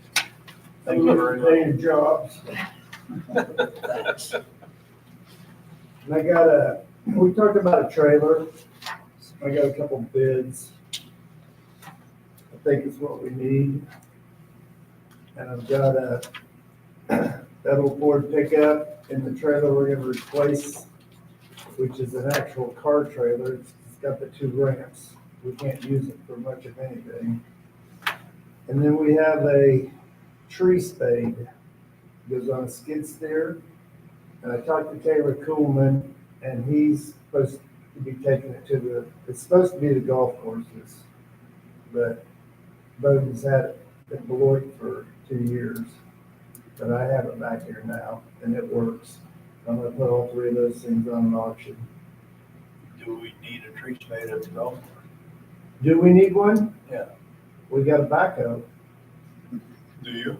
Thank you very much.
Paying jobs. And I got we talked about a trailer. I got a couple bids. I think it's what we need. And I've got that old Ford pickup in the trailer we're going to replace, which is an actual car trailer. It's got the 2 ramps. We can't use it for much of anything. And then we have a tree spade. It goes on a skid steer. And I talked to Taylor Kuhlman, and he's supposed to be taking it to it's supposed to be the golf courses. But Bowden's had it at Beloit for 2 years. But I have it back here now, and it works. I'm gonna put all 3 of those things on an auction.
Do we need a tree spade at the golf course?
Do we need one?
Yeah.
We got a backhoe.
Do you?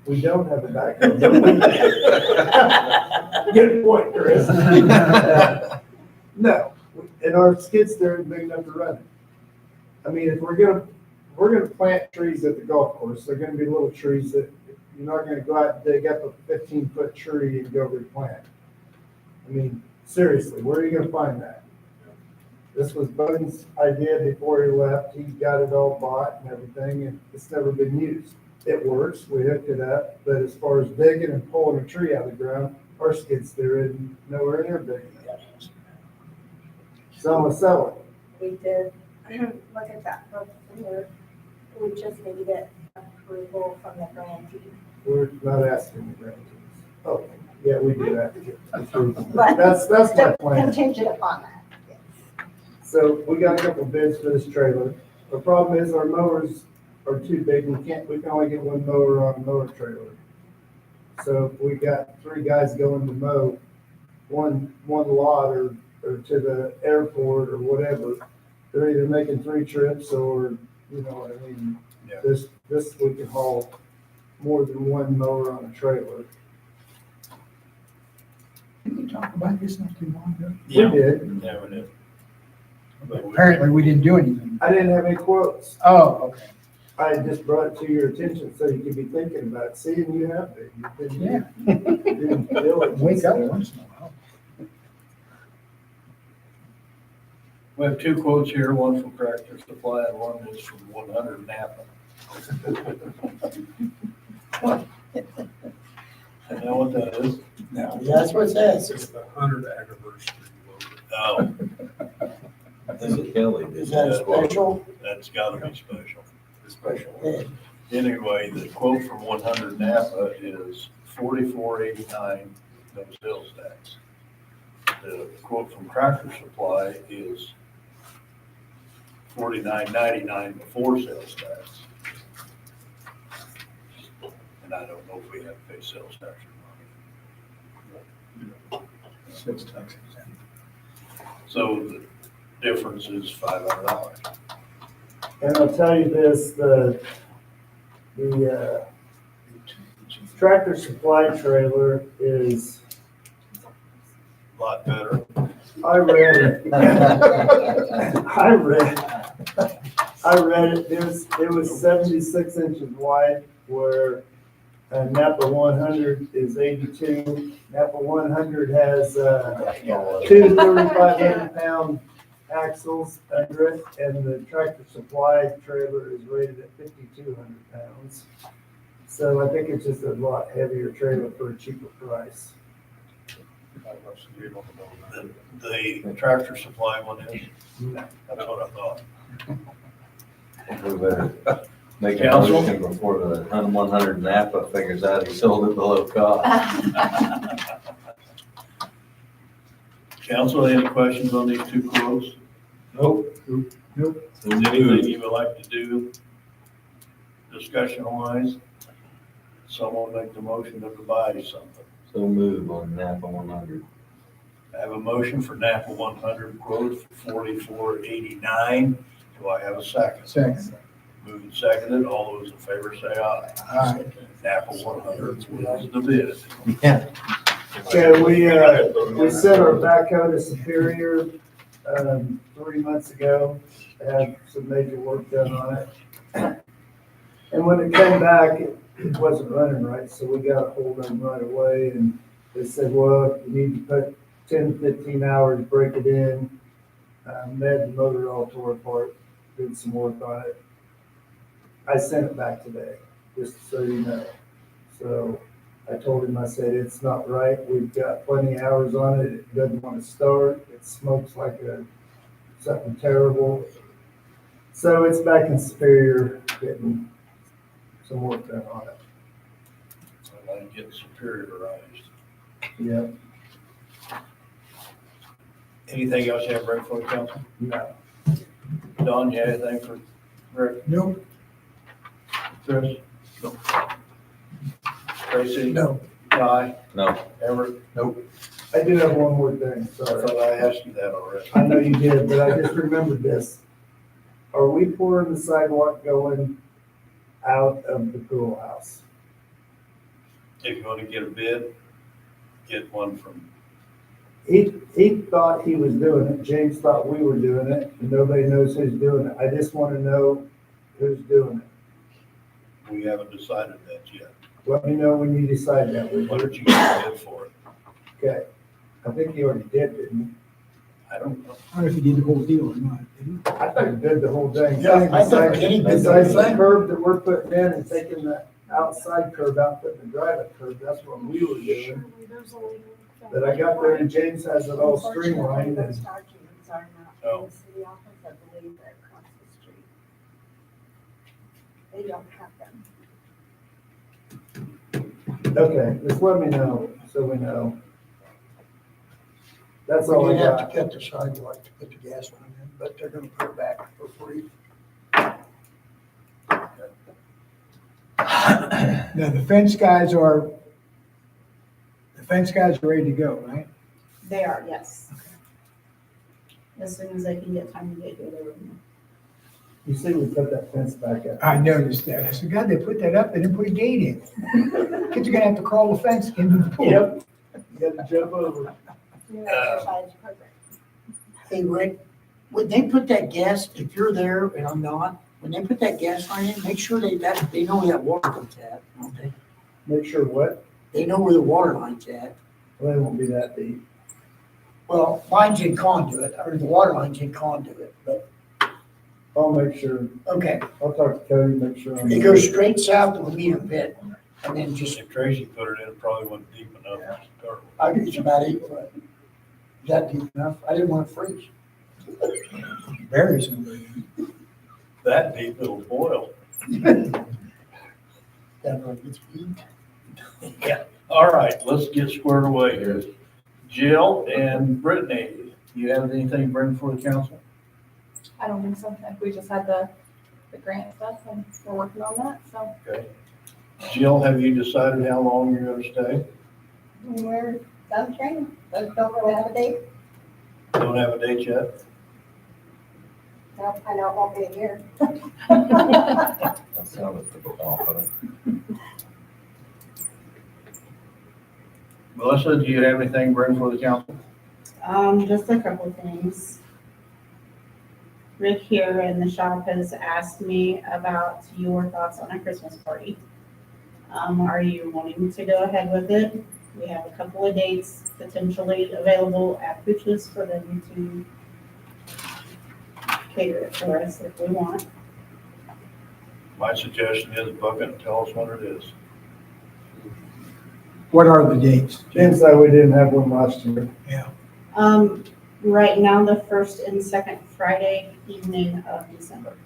We don't have a backhoe. Good point, Chris. No, and our skid steer is big enough to run it. I mean, if we're gonna plant trees at the golf course, they're gonna be little trees that you're not gonna go out and dig up a 15-foot tree and go replant. I mean, seriously, where are you gonna find that? This was Bowden's idea before he left. He got it all bought and everything, and it's never been used. It works, we hooked it up, but as far as digging and pulling a tree out of the ground, our skid steer isn't nowhere near big enough. So I'm gonna sell
We did look at that here. We just need to get approval from the grantee.
it. We're not asking the grantees. Oh, yeah, we do have to get approval.
But
That's my plan.
Contingent upon that. Yes.
So we got a couple bids for this trailer. The problem is our mowers are too big. We can only get 1 mower on a mower trailer. So if we got 3 guys going to mow, one lot or to the airport or whatever. They're either making 3 trips or, you know what I mean?
Yeah.
This we can haul more than one mower on a trailer.
Didn't we talk about this not too long ago?
We did.
Yeah, we did. But we-
Apparently, we didn't do anything.
I didn't have any quotes.
Oh, okay.
I just brought it to your attention so you could be thinking about it. Seeing you have been. You've been doing diligence
Wake up
there.
once in a while.
We have 2 quotes here, one from Tractor Supply and one is from 100 Napa. I know what that is.
No, that's what it says.
It's the 100th anniversary loader.
Oh,
Is it Kelly?
Is that a special?
that's gotta be special.
Special ed.
Anyway, the quote from 100 Napa is $44.89, no sales tax. The quote from Tractor Supply is $49.99 before sales tax. And I don't know if we have to pay sales tax or
Sales tax exempt.
not. So the difference is $500.
And I'll tell you this, the Tractor Supply trailer is,
A lot better.
I read it. I read it, it was 76 inches wide, where Napa 100 is 82. Napa 100 has 2 3,500-pound axles under it, and the Tractor Supply trailer is rated at 5,200 pounds. So I think it's just a lot heavier trailer for a cheaper price.
The Tractor Supply one is, that's what I thought.
We better make a
Council?
motion before the 100 Napa figures out he sold it below cost.
Council, any questions on these 2 quotes?
Nope.
Anything you would like to do discussion wise? Someone make the motion to buy something.
So move on Napa 100.
I have a motion for Napa 100 quote for $44.89. Do I have a second?
Second.
Moved and seconded. All those in favor say aye.
Aye.
Napa 100 is the bid.
Yeah.
Okay, we sent our backhoe to Superior 3 months ago. They had some major work done on it. And when it came back, it wasn't running right, so we got a hold of them right away, and they said, well, you need to put 10, 15 hours, break it in. Med and motor all tore apart, did some work on it. I sent it back today, just so you know. So I told him, I said, it's not right. We've got plenty of hours on it. It doesn't want to start. It smokes like something terrible. So it's back in Superior, getting some work done on it.
I'd like to get superiorized.
Yep.
Anything else you have, Rick, for the council?
No.
Don, you have anything for Rick?
Nope.
Chris? No. Tracy?
No.
Ty?
No.
Everett?
I do have one more thing,
I
sorry.
thought I asked you that already.
I know you did, but I just remembered this. Are we pouring the sidewalk going out of the pool house?
If you want to get a bid, get one from,
He thought he was doing it, James thought we were doing it, and nobody knows who's doing it. I just want to know who's doing it.
we haven't decided that yet.
Let me know when you decide that.
What did you get a bid for it?
Okay. I think he already did, didn't
I don't know.
I don't know if you did the whole deal or not, did you?
he? I thought he did the whole thing.
Yeah, I thought he did the
Besides
whole
the
thing.
curb that we're putting in and taking the outside curb out, putting the drive-up curb, that's what we were doing. But I got there and James has it all streamlined
Those
and
documents are not
Oh.
in the city office, I believe they're across the street. They don't have them.
okay, just let me know, so we know. That's all
We
I
did have
got.
to cut the sidewalk to put the gas line in, but they're gonna put it back for free.
Now, the fence guys are ready to go, right?
They are, yes. As soon as they can get time to get here, they will.
You see, we put that fence back up.
I noticed that. I said, God, they put that up, they didn't put a gate in. Kids are gonna have to crawl the fence into the pool.
Yep. You got to jump over.
New exercise program.
Hey, Rick, when they put that gas, if you're there and I'm not, when they put that gas line in, make sure they know where that water comes at, don't they?
Make sure what?
They know where the water line's at.
Well, they won't be that deep.
Well, mine's in conduit, or the water line's in conduit, but,
I'll make sure,
okay.
I'll talk to Cody, make sure. I'm-
It goes straight south of the meter pit, and then just,
If Tracy put it in, it probably wasn't deep enough to start with.
I think it's about 8 foot. Is that deep enough? I didn't want to freeze.
Berries in there.
That deep, it'll boil.
That road gets deep.
Yeah. All right, let's get squared away here. Jill and Brittany, you have anything to bring before the council?
I don't think so. We just had the grant stuff and we're working on that, so.
Okay. Jill, have you decided how long you're gonna stay?
We're done training, but don't really have a date.
Don't have a date yet?
No, I know it won't be a year.
That sounded pretty confident.
Melissa, do you have anything to bring before the council?
Just a couple of things. Rick here in the shop has asked me about your thoughts on a Christmas party. Are you wanting to go ahead with it? We have a couple of dates potentially available at Pooch's for them to cater it for us if we want.
My suggestion is book it and tell us when it is.
What are the dates?
Jen said we didn't have one last year.
Right now, the first and second Friday evening of December,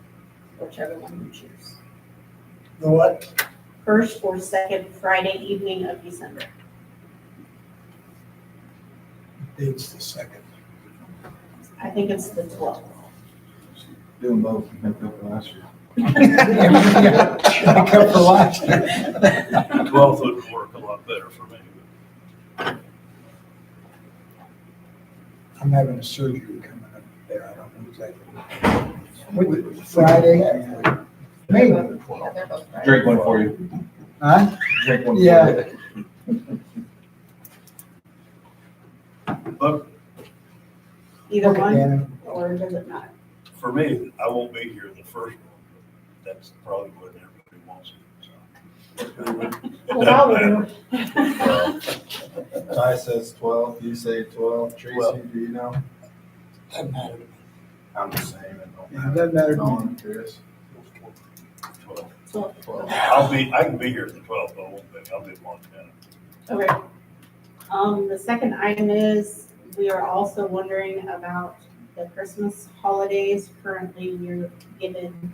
whichever one you choose.
The what?
First or second Friday evening of December.
Date's the second.
I think it's the 12th.
Doing both, make up for last year.
Make up for last year.
12th would work a lot better for me.
I'm having a surgery coming up there. I don't know exactly. What, Friday? Maybe.
Yeah, they're both right.
Drink one for you.
Huh?
Drink one for
Yeah.
you.
But
Either
Okay,
one,
Dana.
or does it not?
for me, I won't be here the first one. That's probably what everybody wants.
Well, that would
Ty says 12, you say 12. Tracy,
Well-
do you know?
Doesn't matter to me.
I'm the same. It don't
It doesn't matter to me.
Dawn, Chris.
12.
12.
I can be here the 12th, but I won't be, I'll be in Montana.
Okay. The second item is, we are also wondering about the Christmas holidays. Currently, we're given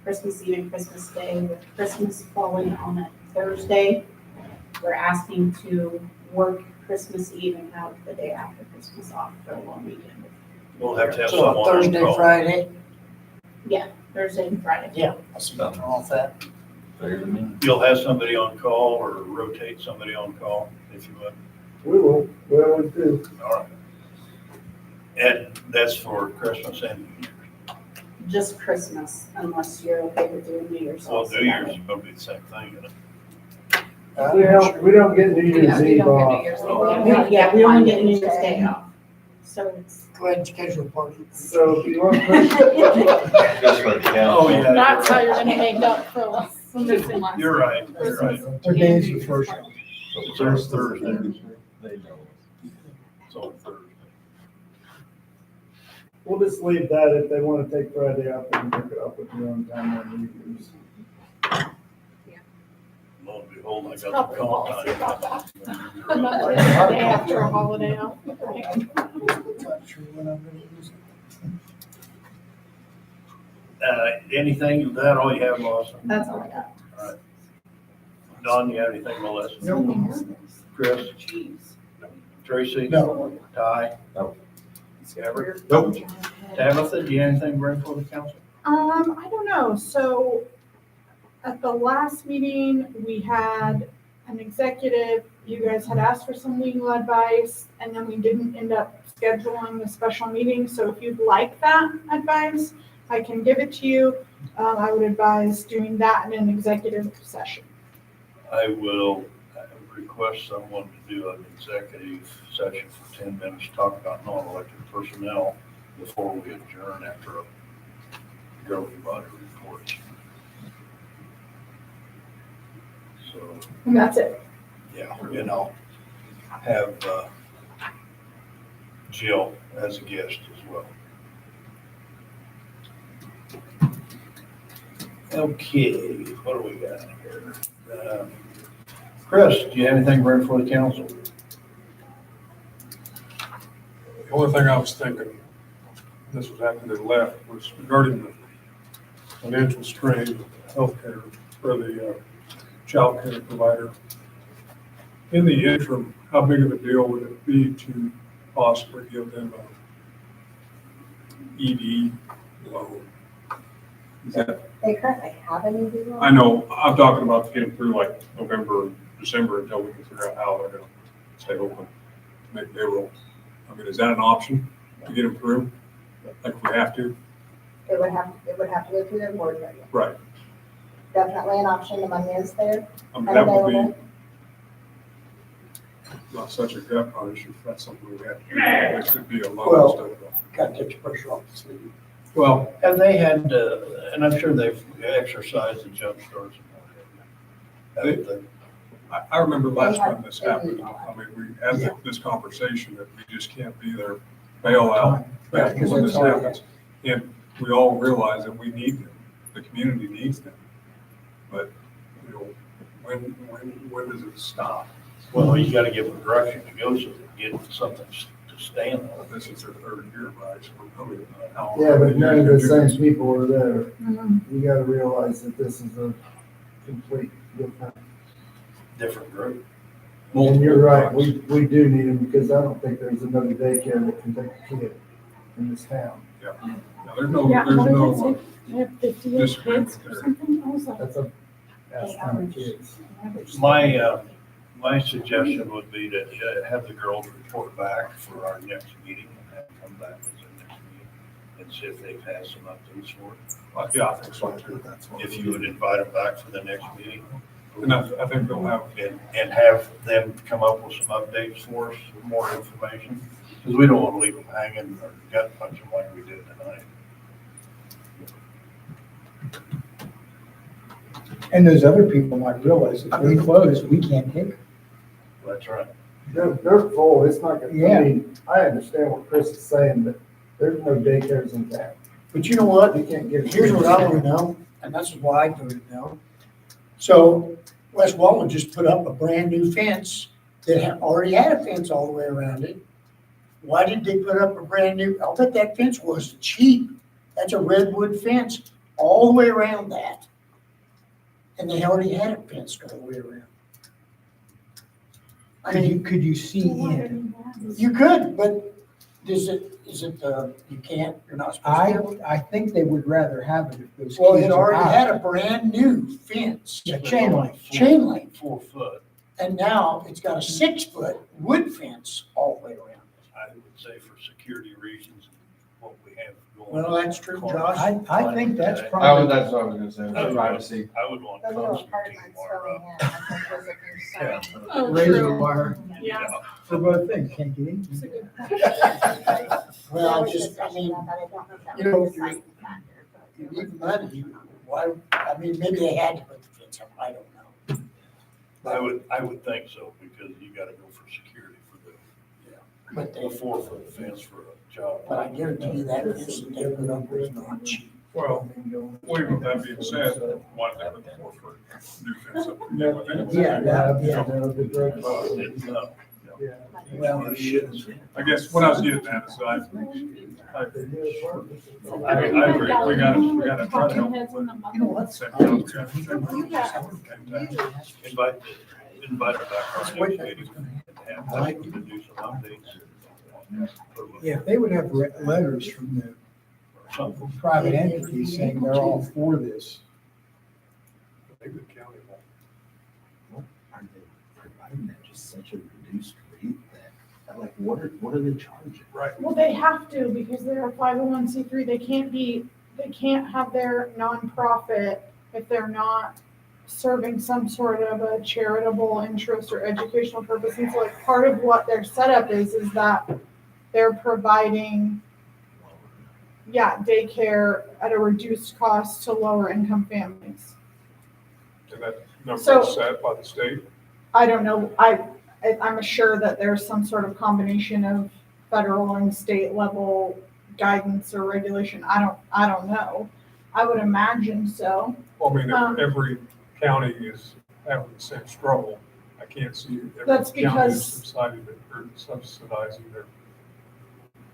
Christmas Eve and Christmas Day, with Christmas falling on a Thursday. We're asking to work Christmas Eve and have the day after Christmas off for a long weekend.
We'll have to have
So
someone on
Thursday,
call.
Friday?
Thursday and Friday.
Yeah, that's nothing wrong with that.
Fair to me.
You'll have somebody on call or rotate somebody on call, if you would.
We will, we always do.
All right. And that's for Christmas and New Year's.
Just Christmas, unless you're okay with doing New Year's.
Well,
also
New
that
Year's
way.
is gonna be the same thing, isn't it?
We don't get New
Yeah,
Year's
we
Eve
don't get New
off.
Year's Eve.
Yeah, we only get New Year's Day off. So it's,
Go ahead and schedule a party.
So if you want Christmas,
Just for the council.
Oh, yeah.
That's how you're gonna make up for missing last.
You're right, you're right.
What day is the first one?
First Thursday.
They know.
It's on Thursday.
we'll just leave that. If they want to take Friday off, they can take it off with their own time on New Year's.
Lo and behold, I got the
Probably
call
policy about
time.
I'm not doing the day after a holiday off.
Not sure when I'm gonna use it.
Anything, is that all you have, Melissa?
that's all I got.
All right. Don, you have anything, Melissa?
No.
Chris? Tracy?
No.
Ty?
No.
Everett?
Nope.
Tabitha, do you have anything to bring for the council?
I don't know. So at the last meeting, we had an executive. You guys had asked for some legal advice, and then we didn't end up scheduling the special meeting. So if you'd like that advice, I can give it to you. I would advise doing that in an executive session.
I will request someone to do an executive session for 10 minutes, to talk about non-elected personnel before we adjourn after a governing body report. So,
And that's it.
yeah, and I'll have Jill as a guest as well. Okay, what do we got here? Chris, do you have anything to bring for the council?
The only thing I was thinking, this was after they left, was regarding the financial strain of healthcare for the childcare provider. In the interim, how big of a deal would it be to possibly give them a ED loan? Is that,
They currently have an ED loan.
I know, I'm talking about getting through like November, December until we can figure out how they're gonna stay open, make payroll. I mean, is that an option to get them through? Like if we have to?
It would have to go through their board meeting.
Right.
Definitely an option, the money is there
I
and
mean, that would
available.
be not such a gut punch if that's something we have to do. It should be a loan
Well-
instead of a.
Got to take the pressure off the sleeve.
Well,
Have they had, and I'm sure they've exercised the jump starts and what have you.
I remember last
They have-
time this
they need
happened,
all that.
I mean, we had this conversation that we just can't be their bailout
Yeah,
back
because
when
that's
this
all.
happens. And we all realize that we need them, the community needs them. But, you know, when does it stop?
Well, you gotta give them direction to go so they get something to stand on.
This is their third year, right? So we're coming. how-
Yeah, but none of the
do
same
this.
people are there. You gotta realize that this is a complete different.
Different group.
And you're right, we do need them because I don't think there's another daycare that can take a kid in this town.
Now, there's no,
Yeah,
there's
what did
no,
they say? They have 58
disagreement
kids or
there.
something? I was like,
That's a, that's how many kids.
My suggestion would be to have the girls report back for our next meeting and have them come back as the next meeting and see if they've had some updates for it.
Yeah, I think so too.
If you would invite them back for the next meeting.
And I think they'll have,
And have them come up with some updates for us, with more information, because we don't want to leave them hanging or gut punch them like we did tonight.
And those other people might realize if we close, we can't take them.
That's right.
They're full, it's not gonna,
Yeah.
I mean, I understand what Chris is saying, but there's no daycares in town.
But you know what?
You can't get.
Here's what I want to know, and this is why I voted no. So West Walton just put up a brand new fence that already had a fence all the way around it. Why did they put up a brand new, I'll bet that fence was cheap. That's a redwood fence all the way around that. And they already had it fenced all the way around. I mean,
Could you see in?
you could, but is it, you can't, you're not supposed to?
I think they would rather have it if those
Well,
kids
it
are
already
out.
had a brand new fence,
Yeah, chain link.
chain link,
4 foot,
and now it's got a 6-foot wood fence all the way around.
I would say for security reasons, what we have going.
Well, that's true, Josh.
I think that's
That's
probably,
what I was gonna say,
I would-
privacy.
I would want
The little
Constantine
apartments
wire
going
up.
in, I think was a concern.
oh,
razor
true.
wire
Yeah.
for both things, can't get in.
It's a good
Well,
There was
just, I
discussion
mean,
about that. I don't know if that
you know,
was a
if you're-
deciding factor, but-
you need money, why, I mean, maybe they had to put the fence up, I don't know.
I would think so, because you gotta go for security for
But
the
they,
4-foot fence for a job.
but I guarantee you that fence that they put up was not cheap.
well, with that being said, why not put the 4-foot new fence up to begin with anyway?
Yeah,
No, the drug.
No.
Yeah.
Well,
I guess what I was getting at is I agree, we gotta try to help.
You know what?
Same time, we gotta check with them.
Invite her back on the next meeting and have them to do some updates.
Yeah, if they would have letters from the
Something.
private entities saying they're all for this.
Maybe the county won't.
running at just such a reduced rate that like, what are they charging?
Right.
Well, they have to because they're a 501c3. They can't have their nonprofit if they're not serving some sort of a charitable interest or educational purpose. And so like part of what their setup is that they're providing, daycare at a reduced cost to lower income families.
And that number
So-
is set by the state.
I don't know, I'm sure that there's some sort of combination of federal and state level guidance or regulation. I don't know. I would imagine so.
Well, I mean,
Um,
every county is having the same struggle. I can't see every
That's
county is
because-
subsidizing or subsidizing their.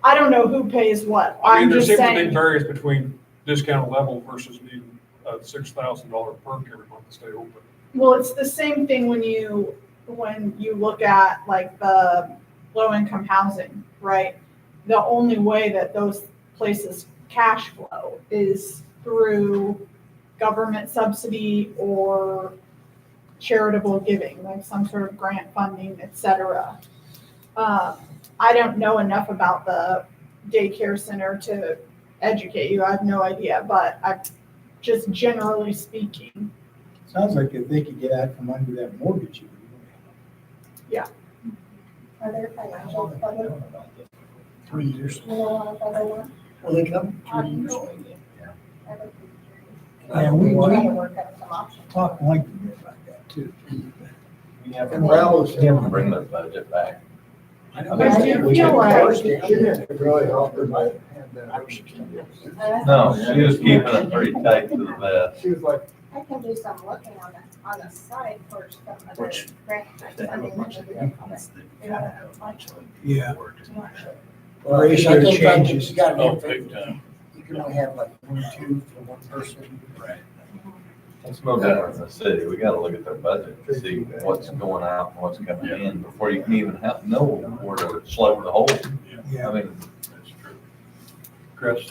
I don't know who pays what.
I mean,
I'm
there
just
seems to be
saying,
variance between discount level versus needing a $6,000 perk every month to stay open.
well, it's the same thing when you look at like the low income housing, right? The only way that those places cash flow is through government subsidy or charitable giving, like some sort of grant funding, et cetera. I don't know enough about the daycare center to educate you. I have no idea, but I just generally speaking,
Sounds like if they could get out from under that mortgage, it would.
Are there financial funding?
3 years.
You know, if other one?
Will they come?
I
3 years.
would be curious.
Yeah, we
Try to work out some options.
talk like about that too.
And Ralph's.
Bring their budget back.
I know.
I do feel like-
Really offered my hand down.
No, she was keeping it pretty tight to the vest.
She was like,
I can do some looking on the side for some other
Which,
grant
If they have a bunch of
funding.
incomes, they've gotta have a bunch of.
Yeah.
Well,
Ratio
I think that
changes.
You gotta
Oh,
have,
big time.
you can only have like 1 or 2 for one person.
Right.
It's no different in the city. We gotta look at their budget to see what's going out and what's coming in before you can even know where to slow the hole.
Yeah.
I mean,
That's true. Chris,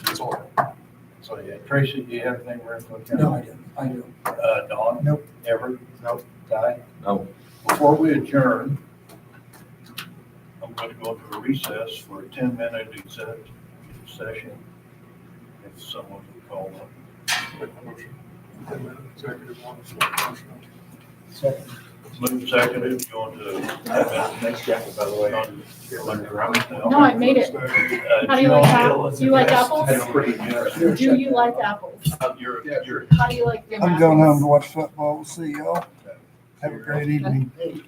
so yeah, Tracy, do you have anything for info?
No, I don't. I don't.
Dawn?
Nope.
Everett? Nope. Ty?
no,
Before we adjourn, I'm going to go into a recess for a 10-minute executive session. If someone would call one.
Make a motion. 10-minute executive one. Motion.
Second.
Move seconded, going to 10 minutes. Jacket, by the way.
No, I made it. How do you like apples? Do you like apples? Do you like apples?
You're.
How do you like your
I'm going home to watch football. We'll see y'all. Have a great evening.
Hey,